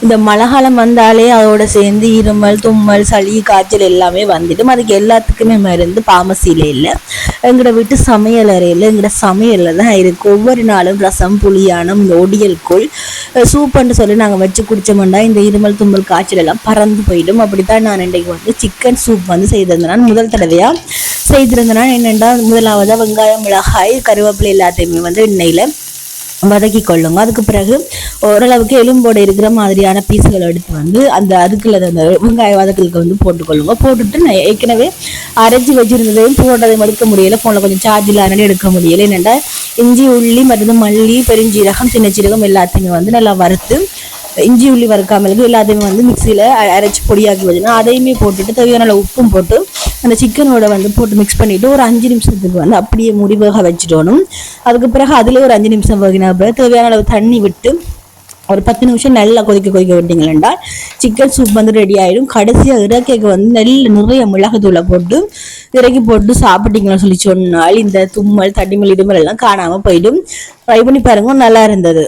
இந்த மழை காலம் வந்தாலே அதோட சேர்ந்து இருமல் தும்மல் சளி காய்ச்சல் எல்லாமே வந்துடும். அதுக்கு எல்லாத்துக்குமே மருந்து பாமசியில இல்லை, எங்களோட வீட்டு சமையல் அறையில் எங்களோட சமையலில் தான் இருக்குது. ஒவ்வொரு நாளும் ரசம் புளியானம் நொடியல் கூழ் சூப்புன்னு சொல்லி நாங்கள் வச்சு குடித்தோம்னா இந்த இருமல் தும்மல் காய்ச்சல் எல்லாம் பறந்து போயிடும். அப்படித்தான் நான் இன்றைக்கு சிக்கன் சூப் செய்திருந்தேன். முதல் தடவையாக செய்திருந்தேன். என்னென்னா முதலாவதாக வெங்காயம் மிளகாய் கருவேப்பிலை எல்லாத்தையுமே எண்ணெயில் வதக்கி கொள்ளுங்க. அதுக்கு பிறகு ஓரளவுக்கு எலும்போடு இருக்கிற மாதிரியான பீஸுகள் எடுத்து அந்த அதுக்குள்ள அந்த வெங்காய வதக்கலுக்கு போட்டுக்கொள்ளுங்க. போட்டுட்டு நான் ஏற்கனவே அரைச்சி வச்சிருந்ததையும் போட்டதையும் எடுக்க முடியலை, ஃபோனில் கொஞ்சம் சார்ஜ் இல்லாதனால எடுக்க முடியலை. என்னென்னா இஞ்சி உள்ளி மற்றும் மல்லி பெருஞ்சீரகம் சின்ன சீரகம் எல்லாத்தையுமே நல்லா வறுத்து இஞ்சி உள்ளி வறுக்காமலுக்கு எல்லாத்தையுமே மிக்சியில் அரைச்சி பொடியாக்கி வச்சுன்னா அதையுமே போட்டுட்டு தேவையான உப்பும் போட்டு அந்த சிக்கனோட போட்டு மிக்ஸ் பண்ணிவிட்டு ஒரு 5 நிமிஷத்துக்கு அப்படியே மூடி வேக வச்சுட்டோணும். அதுக்கு பிறகு அதில் ஒரு 5 நிமிஷம் வேகினா பிறகு தேவையான அளவு தண்ணி விட்டு ஒரு 10 நிமிஷம் நல்லா கொதிக்க விட்டீங்களா சிக்கன் சூப் ரெடி ஆகிடும். கடைசியாக இறக்கைக்கு நிறைய மிளகுத்தூளை போட்டு இறக்கி போட்டு சாப்பிட்டீங்கன்னு சொல்லி சொன்னால் இந்த தும்மல் தடிமல் இடுமல் எல்லாம் காணாமல் போயிடும். ட்ரை பண்ணி பாருங்க, நல்லா இருந்தது.